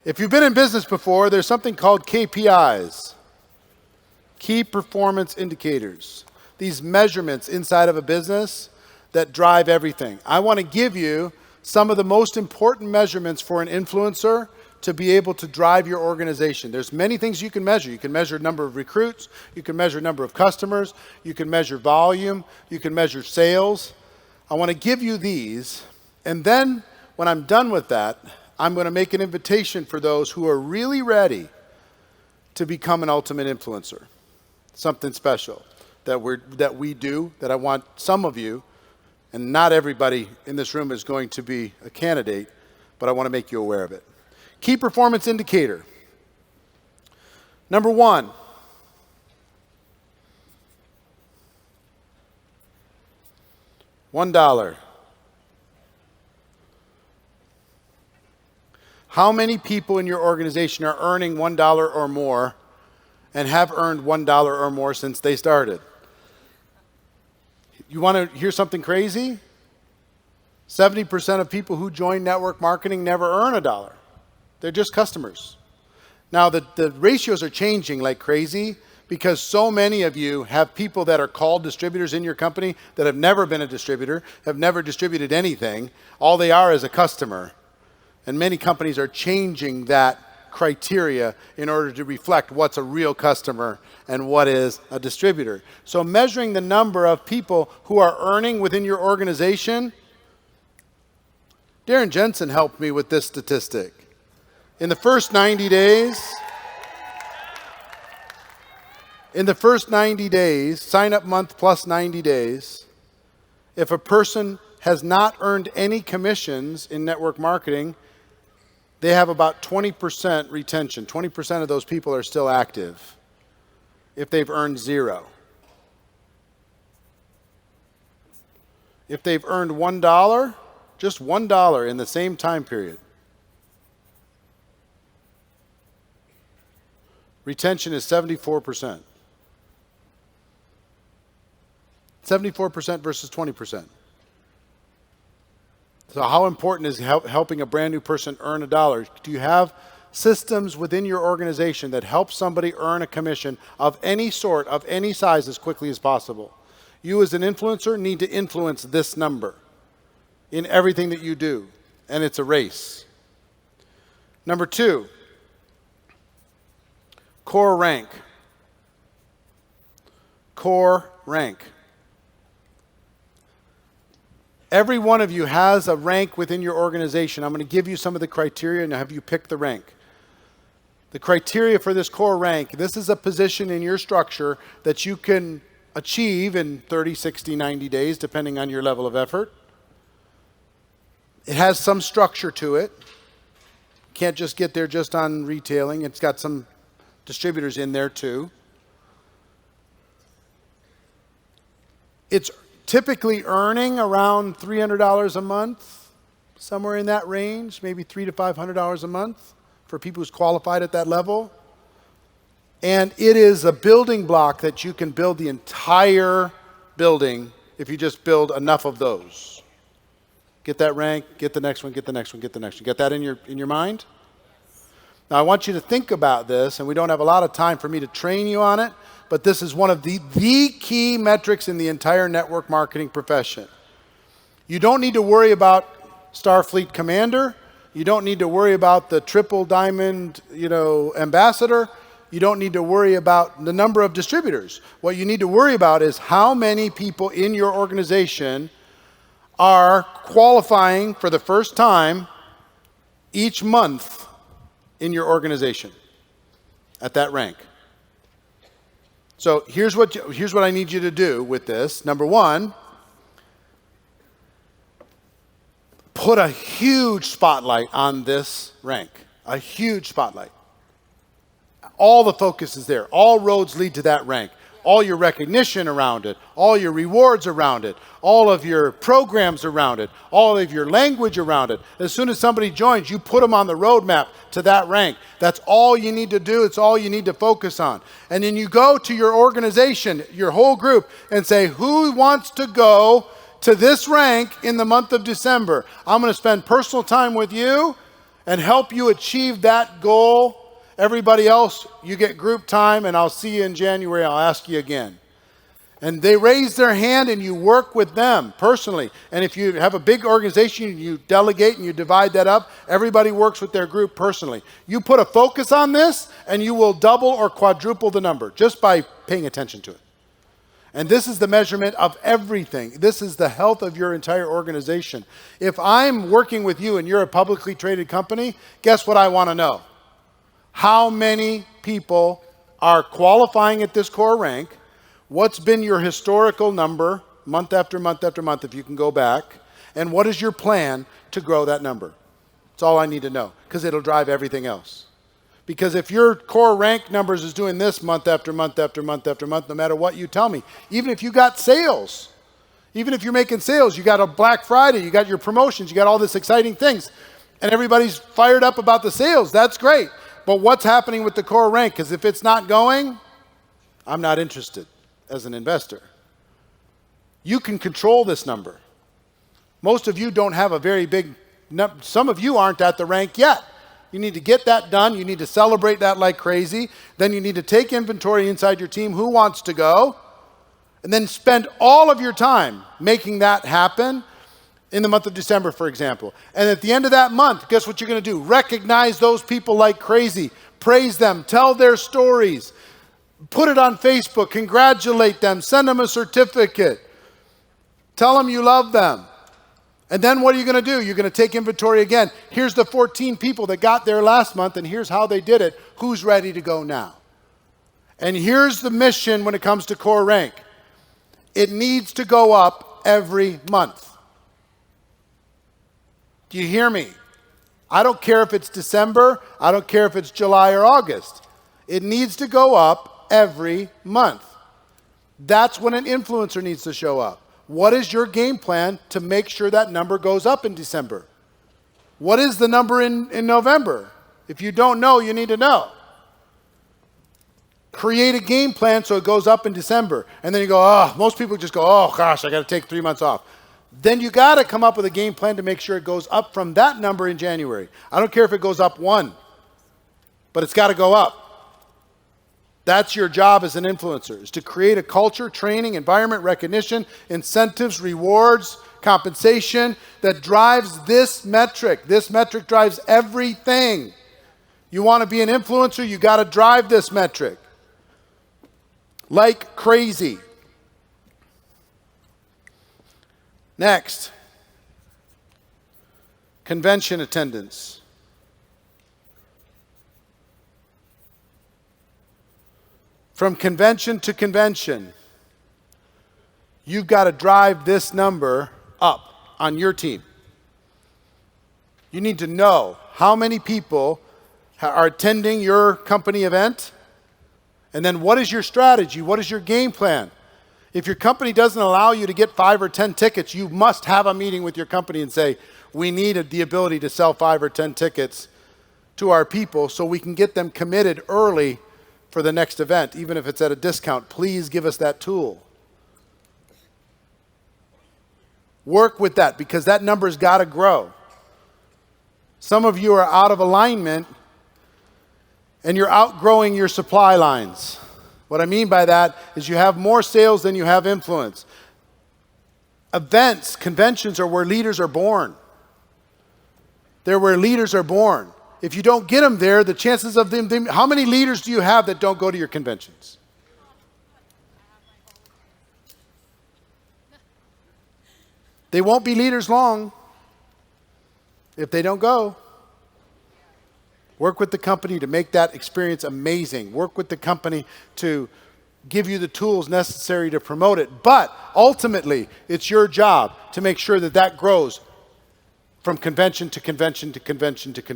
If you've been in business before, there's something called KPIs, key performance indicators. These measurements inside of a business that drive everything. I want to give you some of the most important measurements for an influencer to be able to drive your organization. There's many things you can measure. You can measure number of recruits, you can measure number of customers, you can measure volume, you can measure sales. I want to give you these, and then when I'm done with that, I'm going to make an invitation for those who are really ready to become an ultimate influencer. Something special that we do, that I want some of you, and not everybody in this room is going to be a candidate, but I want to make you aware of it. Key performance indicator. Number one, $1. How many people in your organization are earning $1 or more and have earned $1 or more since they started? You want to hear something crazy? 70% of people who join network marketing never earn $1. They're just customers. Now, the ratios are changing like crazy because so many of you have people that are called distributors in your company that have never been a distributor, have never distributed anything. All they are is a customer. And many companies are changing that criteria in order to reflect what's a real customer and what is a distributor. So measuring the number of people who are earning within your organization, Darren Jensen helped me with this statistic. In the first 90 days, sign up month plus 90 days, if a person has not earned any commissions in network marketing, they have about 20% retention. 20% of those people are still active if they've earned zero. If they've earned $1, just $1 in the same time period, retention is 74%. 74% versus 20%. So how important is helping a brand new person earn $1? Do you have systems within your organization that help somebody earn a commission of any sort, of any size, as quickly as possible? You as an influencer need to influence this number in everything that you do, and it's a race. Number two, core rank. Core rank. Every one of you has a rank within your organization. I'm going to give you some of the criteria and have you pick the rank. The criteria for this core rank, this is a position in your structure that you can achieve in 30, 60, 90 days, depending on your level of effort. It has some structure to it. You can't just get there just on retailing. It's got some distributors in there too. It's typically earning around $300 a month, somewhere in that range, maybe $300 to $500 a month for people who's qualified at that level. And it is a building block that you can build the entire building if you just build enough of those. Get that rank, get the next one, get the next one, get the next one. Get that in your mind? Now I want you to think about this, and we don't have a lot of time for me to train you on it, but this is one of the key metrics in the entire network marketing profession. You don't need to worry about Starfleet Commander. You don't need to worry about the triple diamond, ambassador. You don't need to worry about the number of distributors. What you need to worry about is how many people in your organization are qualifying for the first time each month in your organization at that rank. So here's what I need you to do with this. Number one, put a huge spotlight on this rank. A huge spotlight. All the focus is there. All roads lead to that rank. All your recognition around it, all your rewards around it, all of your programs around it, all of your language around it. As soon as somebody joins, you put them on the roadmap to that rank. That's all you need to do. It's all you need to focus on. And then you go to your organization, your whole group, and say, who wants to go to this rank in the month of December? I'm going to spend personal time with you, and help you achieve that goal. Everybody else, you get group time, and I'll see you in January. I'll ask you again. And they raise their hand, and you work with them personally. And if you have a big organization, you delegate and you divide that up. Everybody works with their group personally. You put a focus on this, and you will double or quadruple the number just by paying attention to it. And this is the measurement of everything. This is the health of your entire organization. If I'm working with you and you're a publicly traded company, guess what I want to know? How many people are qualifying at this core rank? What's been your historical number, month after month after month, if you can go back? And what is your plan to grow that number? That's all I need to know, because it'll drive everything else. Because if your core rank numbers is doing this month after month after month after month, no matter what you tell me, even if you got sales, even if you're making sales, you got a Black Friday, you got your promotions, you got all this exciting things, and everybody's fired up about the sales, that's great. But what's happening with the core rank? Because if it's not going, I'm not interested as an investor. You can control this number. Most of you don't have a very big number. Some of you aren't at the rank yet. You need to get that done. You need to celebrate that like crazy. Then you need to take inventory inside your team. Who wants to go? And then spend all of your time making that happen in the month of December, for example. And at the end of that month, guess what you're going to do? Recognize those people like crazy. Praise them. Tell their stories. Put it on Facebook. Congratulate them. Send them a certificate. Tell them you love them. And then what are you going to do? You're going to take inventory again. Here's the 14 people that got there last month, and here's how they did it. Who's ready to go now? And here's the mission when it comes to core rank. It needs to go up every month. Do you hear me? I don't care if it's December. I don't care if it's July or August. It needs to go up every month. That's when an influencer needs to show up. What is your game plan to make sure that number goes up in December? What is the number in November? If you don't know, you need to know. Create a game plan so it goes up in December. And then you go, oh, most people just go, oh gosh, I got to take 3 months off. Then you got to come up with a game plan to make sure it goes up from that number in January. I don't care if it goes up 1, but it's got to go up. That's your job as an influencer, is to create a culture, training, environment, recognition, incentives, rewards, compensation that drives this metric. This metric drives everything. You want to be an influencer, you got to drive this metric like crazy. Next, convention attendance. From convention to convention, you've got to drive this number up on your team. You need to know how many people are attending your company event, and then what is your strategy? What is your game plan? If your company doesn't allow you to get 5 or 10 tickets, you must have a meeting with your company and say, we need the ability to sell 5 or 10 tickets to our people so we can get them committed early for the next event, even if it's at a discount. Please give us that tool. Work with that, because that number's got to grow. Some of you are out of alignment and you're outgrowing your supply lines. What I mean by that is you have more sales than you have influence. Events, conventions are where leaders are born. They're where leaders are born. If you don't get them there, the chances of them, how many leaders do you have that don't go to your conventions? They won't be leaders long if they don't go. Work with the company to make that experience amazing. Work with the company to give you the tools necessary to promote it. But ultimately, it's your job to make sure that that grows from convention to convention to convention to convention.